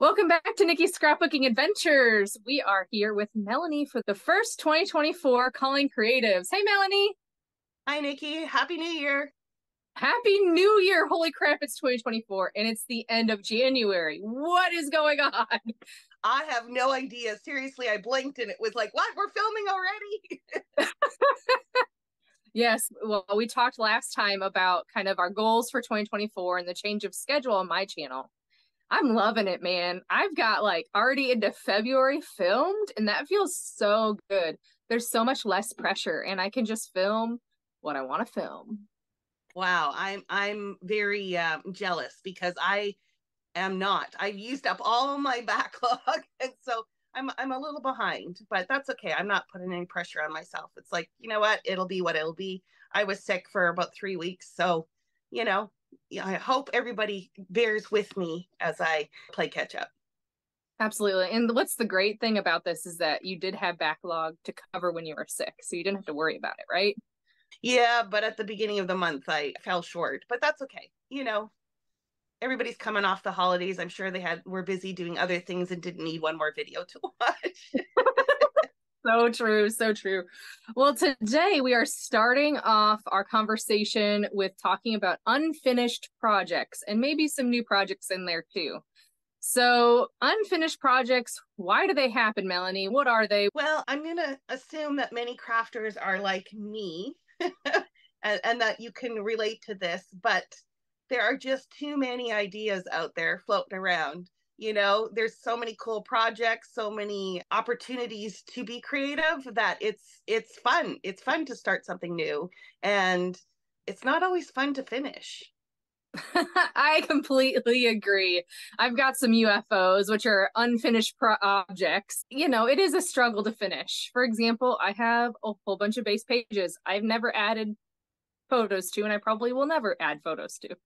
Welcome back to Nikki's Scrapbooking Adventures. We are here with Melanie for the first 2024 Calling Creatives. Hey, Melanie. Hi, Nikki. Happy New Year. Happy New Year. Holy crap, it's 2024 and it's the end of January. What is going on? I have no idea. Seriously, I blinked and it was like, what? We're filming already? Yes, well, we talked last time about kind of our goals for 2024 and the change of schedule on my channel. I'm loving it, man. I've got like already into February filmed, and that feels so good. There's so much less pressure, and I can just film what I want to film. Wow, I'm very jealous because I am not. I've used up all of my backlog, and so I'm a little behind, but that's okay. I'm not putting any pressure on myself. It's like, you know what? It'll be what it'll be. I was sick for about 3 weeks, so you know, I hope everybody bears with me as I play catch up. Absolutely. And what's the great thing about this is that you did have backlog to cover when you were sick, so you didn't have to worry about it, right? Yeah, but at the beginning of the month, I fell short, but that's okay. Everybody's coming off the holidays. I'm sure were busy doing other things and didn't need one more video to watch. So true, so true. Well, today we are starting off our conversation with talking about unfinished projects and maybe some new projects in there too. So, unfinished projects, why do they happen, Melanie? What are they? Well, I'm going to assume that many crafters are like me and that you can relate to this, but there are just too many ideas out there floating around. There's so many cool projects, so many opportunities to be creative that it's fun. It's fun to start something new, and it's not always fun to finish. I completely agree. I've got some UFOs, which are unfinished objects. It is a struggle to finish. For example, I have a whole bunch of base pages I've never added photos to, and I probably will never add photos to.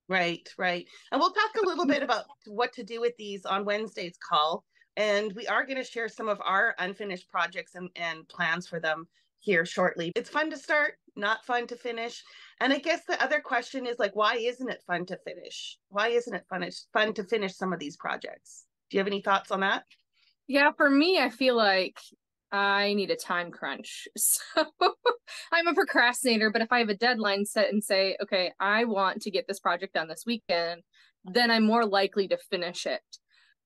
Right, right. And we'll talk a little bit about what to do with these on Wednesday's call. And we are going to share some of our unfinished projects and plans for them here shortly. It's fun to start, not fun to finish. And I guess the other question is like, why isn't it fun to finish? Why isn't it fun to finish some of these projects? Do you have any thoughts on that? Yeah, for me, I feel like I need a time crunch. So I'm a procrastinator, but if I have a deadline set and say, okay, I want to get this project done this weekend, then I'm more likely to finish it.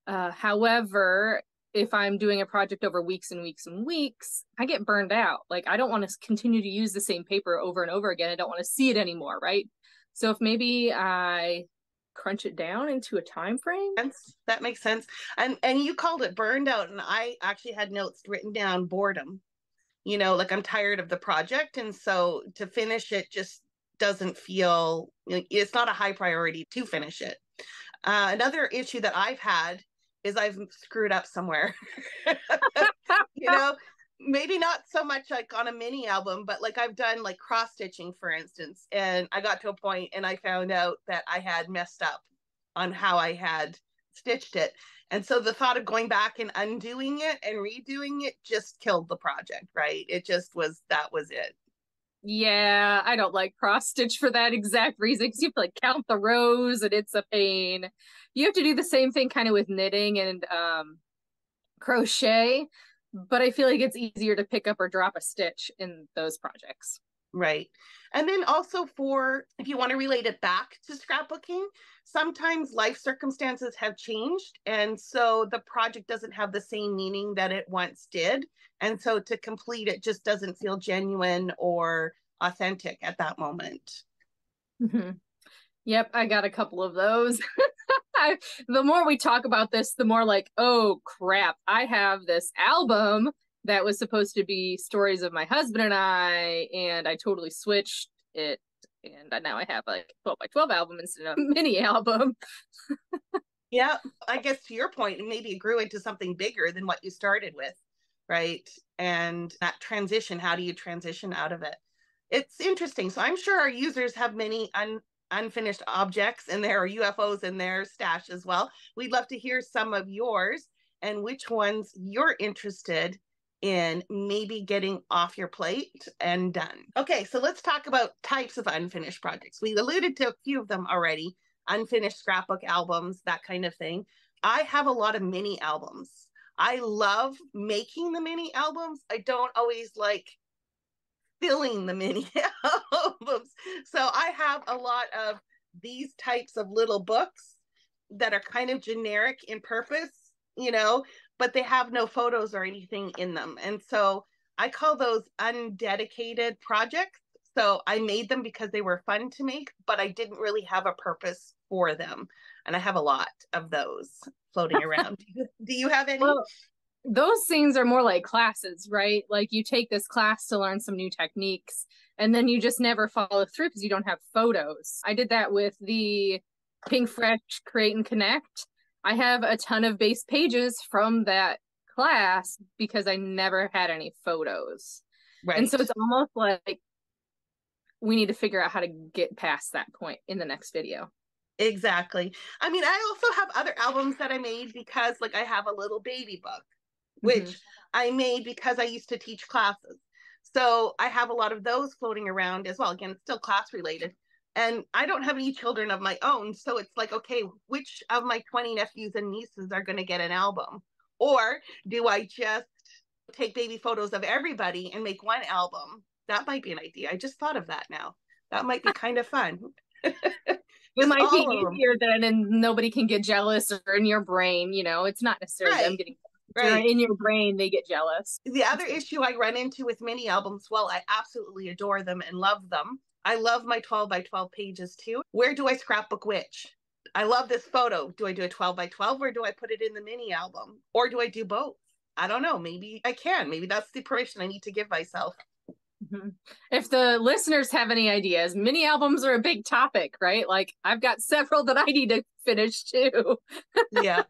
However, if I'm doing a project over weeks and weeks and weeks, I get burned out. Like, I don't want to continue to use the same paper over and over again. I don't want to see it anymore, right? So if maybe I crunch it down into a time frame. That makes sense. And you called it burned out, and I actually had notes written down boredom. Like I'm tired of the project, and so to finish it just doesn't feel, it's not a high priority to finish it. Another issue that I've had is I've screwed up somewhere. you know Maybe not so much like on a mini album, but like I've done like cross stitching, for instance, and I got to a point and I found out that I had messed up on how I had stitched it. And so the thought of going back and undoing it and redoing it just killed the project, right? That was it. Yeah, I don't like cross stitch for that exact reason, because you have to like count the rows and it's a pain. You have to do the same thing kind of with knitting and crochet, but I feel like it's easier to pick up or drop a stitch in those projects. Right. And then also, if you want to relate it back to scrapbooking, sometimes life circumstances have changed. And so the project doesn't have the same meaning that it once did. And so to complete it just doesn't feel genuine or authentic at that moment. Mm-hmm. Yep, I got a couple of those. The more we talk about this, the more like, oh crap, I have this album that was supposed to be stories of my husband and I totally switched it. And now I have like 12 by 12 album instead of a mini album. Yeah, I guess to your point, maybe it grew into something bigger than what you started with, right? And that transition, how do you transition out of it? It's interesting. So I'm sure our users have many unfinished objects in there, or UFOs in their stash as well. We'd love to hear some of yours and which ones you're interested in maybe getting off your plate and done. Okay, so let's talk about types of unfinished projects. We alluded to a few of them already: unfinished scrapbook albums, that kind of thing. I have a lot of mini albums. I love making the mini albums. I don't always like filling the mini albums. So I have a lot of these types of little books that are kind of generic in purpose, you know, but they have no photos or anything in them. And so I call those undedicated projects. So I made them because they were fun to make, but I didn't really have a purpose for them. And I have a lot of those floating around. Do you have any? Well, those things are more like classes, right? Like you take this class to learn some new techniques and then you just never follow through because you don't have photos. I did that with the Pink Fresh Create and Connect. I have a ton of base pages from that class because I never had any photos. Right. And so it's almost like we need to figure out how to get past that point in the next video. Exactly. I mean, I also have other albums that I made because, like, I have a little baby book, which I made because I used to teach classes. So I have a lot of those floating around as well. Again, it's still class related. And I don't have any children of my own. So it's like, okay, which of my 20 nephews and nieces are going to get an album? Or do I just take baby photos of everybody and make one album? That might be an idea. I just thought of that now. That might be kind of fun. It might be easier then, and nobody can get jealous, or in your brain, you know, it's not necessarily them getting right. In your brain, they get jealous. The other issue I run into with mini albums, well, I absolutely adore them and love them. I love my 12 by 12 pages too. Where do I scrapbook which? I love this photo. Do I do a 12 by 12 or do I put it in the mini album? Or do I do both? I don't know. Maybe I can. Maybe that's the permission I need to give myself. Mm-hmm. If the listeners have any ideas, mini albums are a big topic, right? Like I've got several that I need to finish too. Yeah.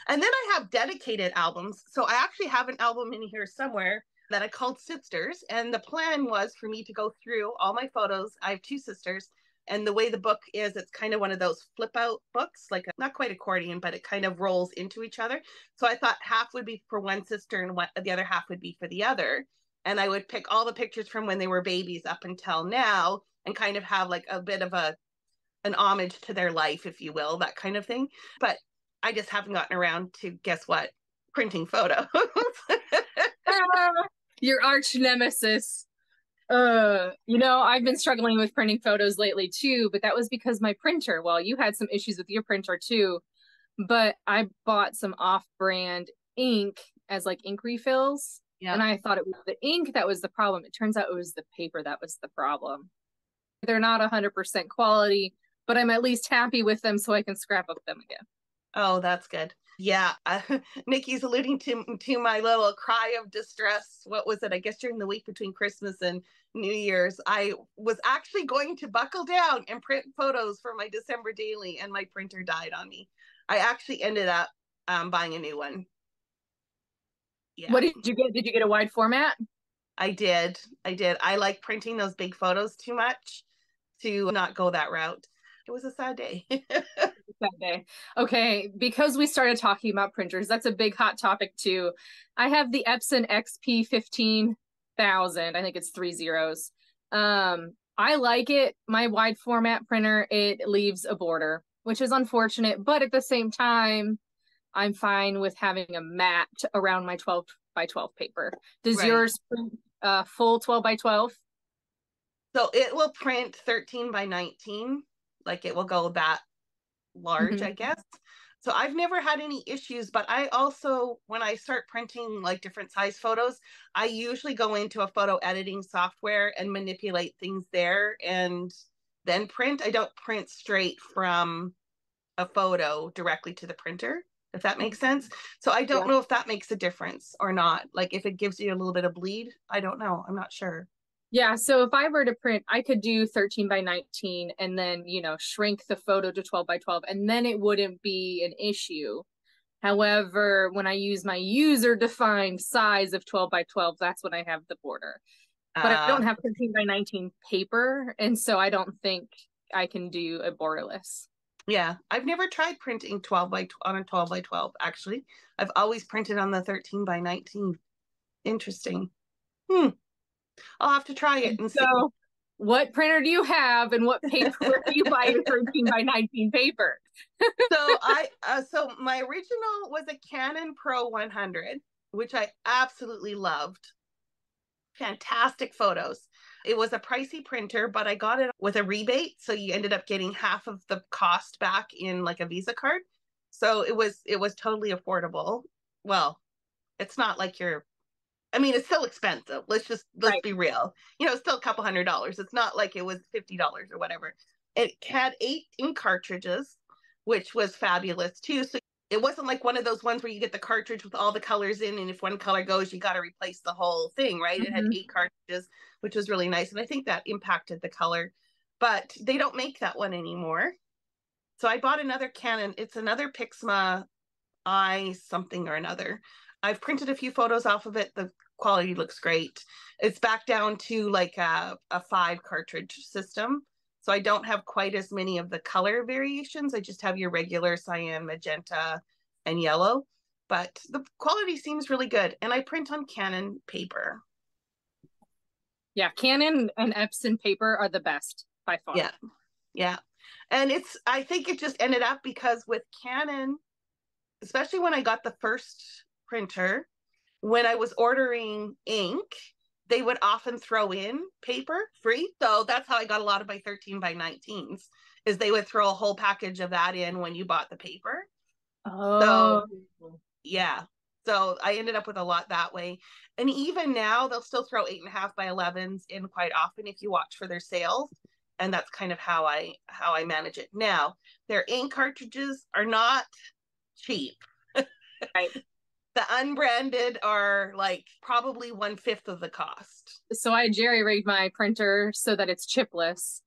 And then I have dedicated albums. So I actually have an album in here somewhere that I called Sisters. And the plan was for me to go through all my photos. I have two sisters. And the way the book is, it's kind of one of those flip out books, like not quite accordion, but it kind of rolls into each other. So I thought half would be for one sister and the other half would be for the other. And I would pick all the pictures from when they were babies up until now and kind of have like a bit of an homage to their life, if you will, that kind of thing. But I just haven't gotten around to, guess what, printing photos. Your arch nemesis. You know, I've been struggling with printing photos lately too, but that was because my printer, well, you had some issues with your printer too, but I bought some off-brand ink as like ink refills. Yeah. And I thought it was the ink that was the problem. It turns out it was the paper that was the problem. They're not 100% quality, but I'm at least happy with them so I can scrap up them again. Oh, that's good. Yeah. Nikki's alluding to my little cry of distress. What was it? I guess during the week between Christmas and New Year's, I was actually going to buckle down and print photos for my December daily, and my printer died on me. I actually ended up buying a new one. Yeah. What did you get? Did you get a wide format? I did. I like printing those big photos too much to not go that route. It was a sad day. Sad day. Okay, because we started talking about printers, that's a big hot topic too. I have the Epson XP 15,000. I think it's 3 zeros. I like it. My wide format printer, it leaves a border, which is unfortunate, but at the same time, I'm fine with having a mat around my 12 by 12 paper. Does yours print full 12 by 12? So it will print 13 by 19. Like it will go that large, I guess. So I've never had any issues, but I also, when I start printing like different size photos, I usually go into a photo editing software and manipulate things there and then print. I don't print straight from a photo directly to the printer, if that makes sense. So I don't know if that makes a difference or not. Like if it gives you a little bit of bleed, I don't know. I'm not sure. Yeah, so if I were to print, I could do 13 by 19 and then, you know, shrink the photo to 12 by 12, and then it wouldn't be an issue. However, when I use my user-defined size of 12 by 12, that's when I have the border. But I don't have 13 by 19 paper, and so I don't think I can do a borderless. Yeah, I've never tried printing 12 by on a 12 by 12, actually. I've always printed on the 13 by 19. Interesting. I'll have to try it and see. what printer do you have and what paper, where do you buy your 13 by 19 paper? So my original was a Canon Pro 100, which I absolutely loved. Fantastic photos. It was a pricey printer, but I got it with a rebate, so you ended up getting half of the cost back in like a Visa card. So it was totally affordable. Well, it's not like you're, I mean, it's still expensive. Let's Right. be real. It's still a couple $100s. It's not like it was $50 or whatever. It had 8 ink cartridges, which was fabulous too. So it wasn't like one of those ones where you get the cartridge with all the colors in, and if one color goes, you got to replace the whole thing, right? It had Mm-hmm. 8 cartridges, which was really nice. And I think that impacted the color, but they don't make that one anymore. So I bought another Canon. It's another Pixma I something or another. I've printed a few photos off of it. The quality looks great. It's back down to like a 5 cartridge system. So I don't have quite as many of the color variations. I just have your regular cyan, magenta, and yellow. But the quality seems really good. And I print on Canon paper. Yeah, Canon and Epson paper are the best by far. Yeah. Yeah. And I think it just ended up because with Canon, especially when I got the first printer, when I was ordering ink, they would often throw in paper free. So that's how I got a lot of my 13 by 19s, is they would throw a whole package of that in when you bought the paper. So Oh, yeah. So I ended up with a lot that way. And even now they'll still throw 8.5 by 11s in quite often if you watch for their sales. And that's kind of how I manage it. Now, their ink cartridges are not cheap. right. The unbranded are like probably 1/5 of the cost. So I jerry rigged my printer so that it's chipless.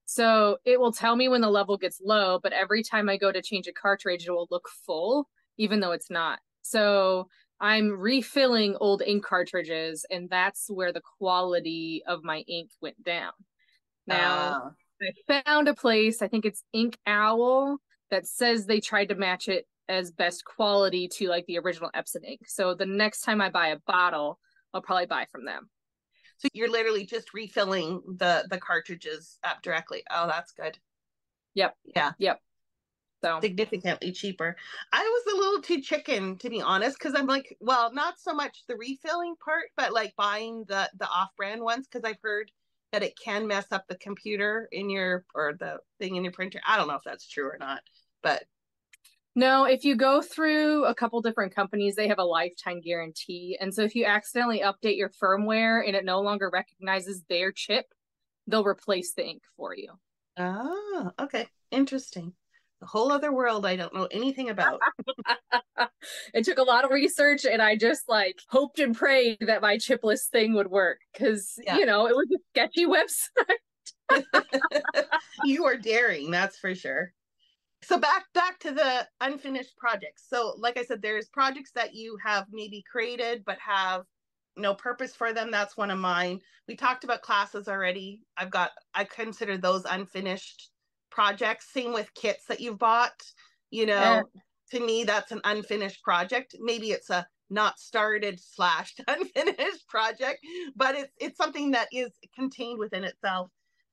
So it will tell me when the level gets low, but every time I go to change a cartridge, it will look full, even though it's not. So I'm refilling old ink cartridges, and that's where the quality of my ink went down. Now, Uh, I found a place, I think it's Ink Owl, that says they tried to match it as best quality to like the original Epson ink. So the next time I buy a bottle, I'll probably buy from them. so you're literally just refilling the cartridges up directly. Oh, that's good. Yep. Yeah, Yep. So significantly cheaper. I was a little too chicken, to be honest, because I'm like, well, not so much the refilling part, but like buying the off-brand ones, because I've heard that it can mess up the computer in your, or the thing in your printer. I don't know if that's true or not, but no, if you go through a couple different companies, they have a lifetime guarantee. And so if you accidentally update your firmware and it no longer recognizes their chip, they'll replace the ink for you. okay, interesting. A whole other world I don't know anything about. It took a lot of research, and I just like hoped and prayed that my chipless thing would work because, Yeah. it was a sketchy website. You are daring, that's for sure. So back to the unfinished projects. So like I said, there's projects that you have maybe created but have no purpose for them. That's one of mine. We talked about classes already. I consider those unfinished projects. Same with kits that you've bought. You Eh, know, to me, that's an unfinished project. Maybe it's a not started slash unfinished project, but it's something that is contained within itself.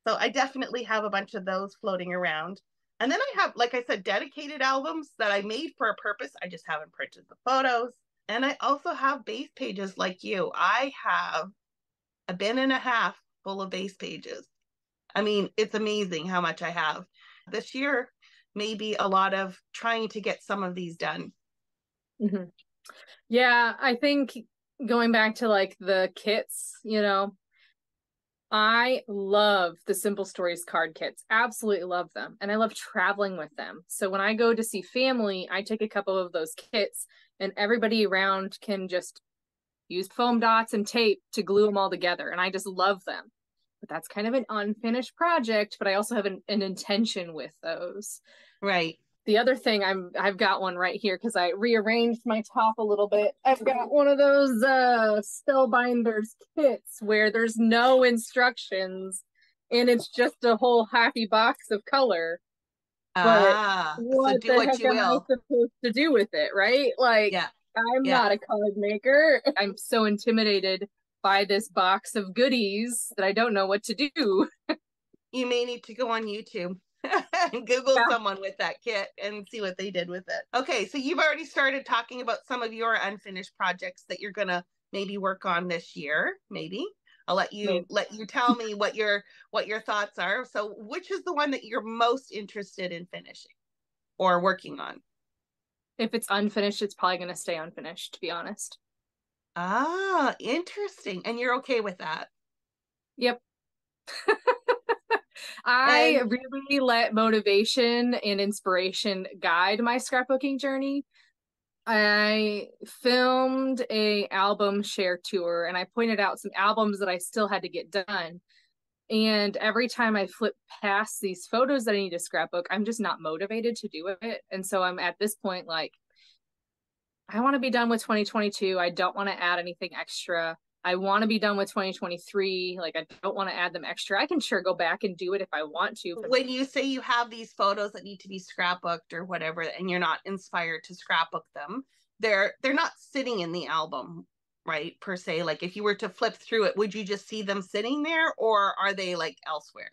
So I definitely have a bunch of those floating around. And then I have, like I said, dedicated albums that I made for a purpose. I just haven't printed the photos. And I also have base pages like you. I have a bin and a half full of base pages. I mean, it's amazing how much I have. This year, maybe a lot of trying to get some of these done. mhm. Yeah, I think going back to like the kits, I love the Simple Stories card kits. Absolutely love them. And I love traveling with them. So when I go to see family, I take a couple of those kits and everybody around can just use foam dots and tape to glue them all together. And I just love them. But that's kind of an unfinished project, but I also have an intention with those. Right. The other thing I've got one right here because I rearranged my top a little bit. I've got one of those spellbinders kits where there's no instructions and it's just a whole happy box of color. But So what do the what heck you am I will. supposed to do with it, right? Like Yeah. I'm Yeah. not a card maker. I'm so intimidated buy this box of goodies that I don't know what to do. You may need to go on YouTube and Google Yeah. someone with that kit and see what they did with it. Okay, so you've already started talking about some of your unfinished projects that you're gonna maybe work on this year. Maybe I'll Maybe. let you tell me what your thoughts are. So, which is the one that you're most interested in finishing or working on? If it's unfinished, it's probably going to stay unfinished, to be honest. Ah, interesting. And you're okay with that? Yep. I And really let motivation and inspiration guide my scrapbooking journey. I filmed a album share tour and I pointed out some albums that I still had to get done. And every time I flip past these photos that I need to scrapbook, I'm just not motivated to do it. And so I'm at this point like, I want to be done with 2022. I don't want to add anything extra. I want to be done with 2023. Like, I don't want to add them extra. I can sure go back and do it if I want to. when you say you have these photos that need to be scrapbooked or whatever, and you're not inspired to scrapbook them, they're not sitting in the album, right? Per se. Like if you were to flip through it, would you just see them sitting there, or are they like elsewhere?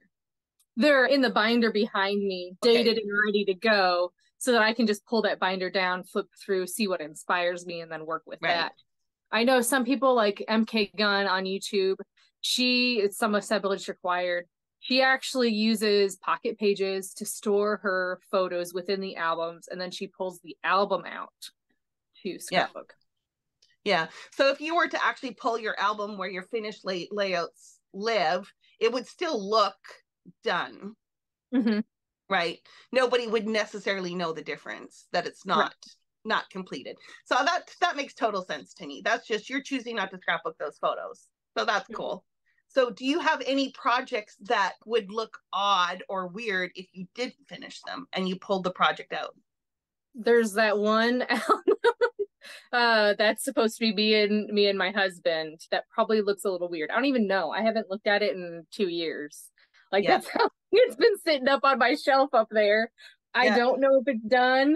They're in the binder behind me, Okay, dated and ready to go, so that I can just pull that binder down, flip through, see what inspires me, and then work with right. that. I know some people like MK Gunn on YouTube. It's some assemblage required. She actually uses Pocket Pages to store her photos within the albums, and then she pulls the album out to Yeah, scrapbook. yeah. So if you were to actually pull your album where your finished layouts live, it would still look done, Mm-hmm. right? Nobody would necessarily know the difference that it's Right. not completed. So that makes total sense to me. That's just you're choosing not to scrapbook those photos. So that's Mm-hmm. cool. So do you have any projects that would look odd or weird if you didn't finish them and you pulled the project out? There's that one that's supposed to be me and my husband that probably looks a little weird. I don't even know. I haven't looked at it in 2 years. Like Yeah. that's how it's been sitting up on my shelf up there. I Yeah. don't know if it's done.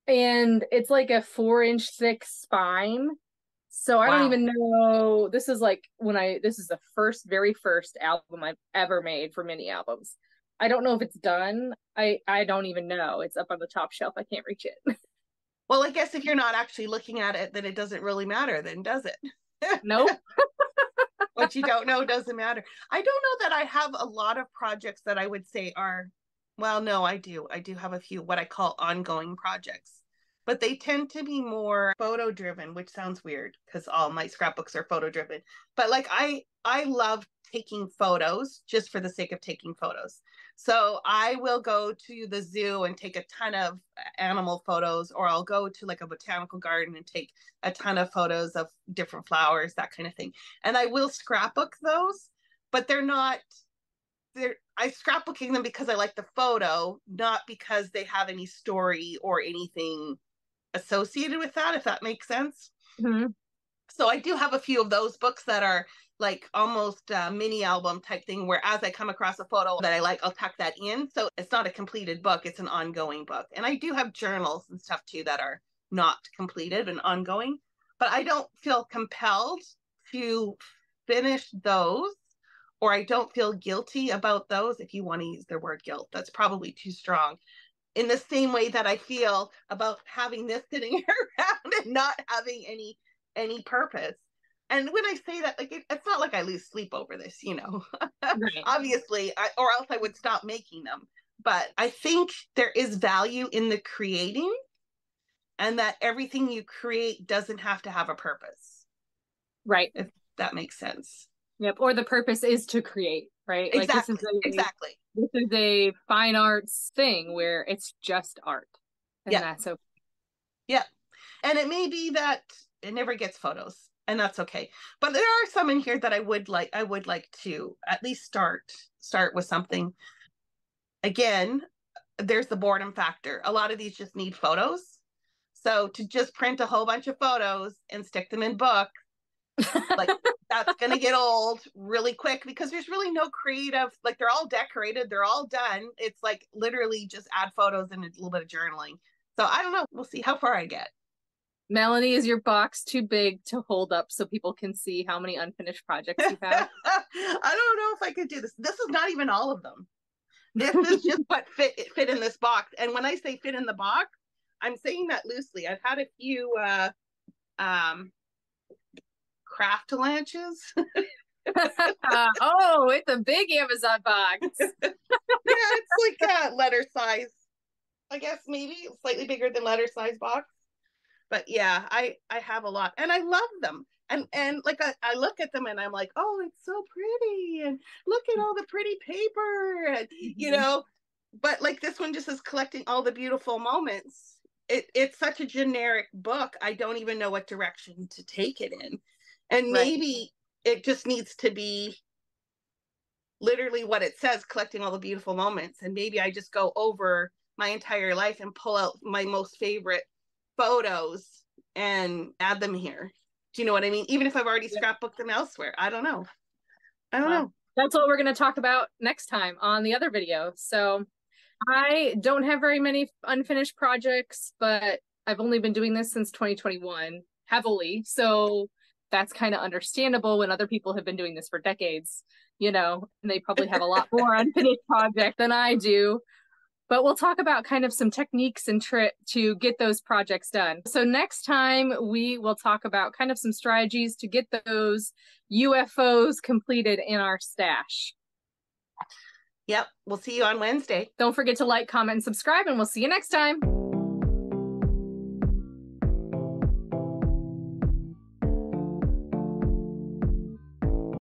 And it's like a 4 inch thick spine. So I don't Wow. even know. This is like this is the very first album I've ever made for mini albums. I don't know if it's done. I don't even know. It's up on the top shelf. I can't reach it. Well, I guess if you're not actually looking at it, then it doesn't really matter, then does it? Nope. What you don't know doesn't matter. I don't know that I have a lot of projects that I would say are, well, no, I do. I do have a few what I call ongoing projects, but they tend to be more photo driven, which sounds weird because all my scrapbooks are photo driven. But like I love taking photos just for the sake of taking photos. So I will go to the zoo and take a ton of animal photos, or I'll go to like a botanical garden and take a ton of photos of different flowers, that kind of thing. And I will scrapbook those, but they're I scrapbooking them because I like the photo, not because they have any story or anything associated with that, if that makes sense. Mhm. So I do have a few of those books that are like almost a mini album type thing, where as I come across a photo that I like, I'll tuck that in. So it's not a completed book, it's an ongoing book. And I do have journals and stuff too that are not completed and ongoing, but I don't feel compelled to finish those, or I don't feel guilty about those. If you want to use the word guilt, that's probably too strong. In the same way that I feel about having this sitting around and not having any purpose. And when I say that, like it's not like I lose sleep over this, you know. Right. Obviously, or else I would stop making them. But I think there is value in the creating, and that everything you create doesn't have to have a purpose, Right. if that makes sense. Yep. Or the purpose is to create, right? Like Exactly. Exactly. this is a fine arts thing where it's just art. And Yeah. that's okay. Yeah. And it may be that it never gets photos, and that's okay. But there are some in here that I would like to at least start with something. Again, there's the boredom factor. A lot of these just need photos. So to just print a whole bunch of photos and stick them in books, like that's going to get old really quick, because there's really no creative, like they're all decorated, they're all done. It's like literally just add photos and a little bit of journaling. So I don't know. We'll see how far I get. Melanie, is your box too big to hold up so people can see how many unfinished projects you have? I don't know if I could do this. This is not even all of them. This is just what fit in this box. And when I say fit in the box, I'm saying that loosely. I've had a few craft lunches. Oh, it's a big Amazon box. Yeah, it's like a letter size. I guess maybe slightly bigger than letter size box. But yeah, I have a lot, and I love them. And like I look at them and I'm like, oh, it's so pretty, and look at all the pretty paper, and but like this one just is collecting all the beautiful moments. It's such a generic book. I don't even know what direction to take it in. And maybe it just needs to be literally what it says, collecting all the beautiful moments. And maybe I just go over my entire life and pull out my most favorite photos and add them here. Do you know what I mean? Even if I've already scrapbooked them elsewhere. I don't know. That's what we're going to talk about next time on the other video. So I don't have very many unfinished projects, but I've only been doing this since 2021 heavily. So that's kind of understandable when other people have been doing this for decades, and they probably have a lot more unfinished project than I do. But we'll talk about kind of some techniques and to get those projects done. So next time we will talk about kind of some strategies to get those UFOs completed in our stash. Yep. We'll see you on Wednesday. Don't forget to like, comment, and subscribe, and we'll see you next time.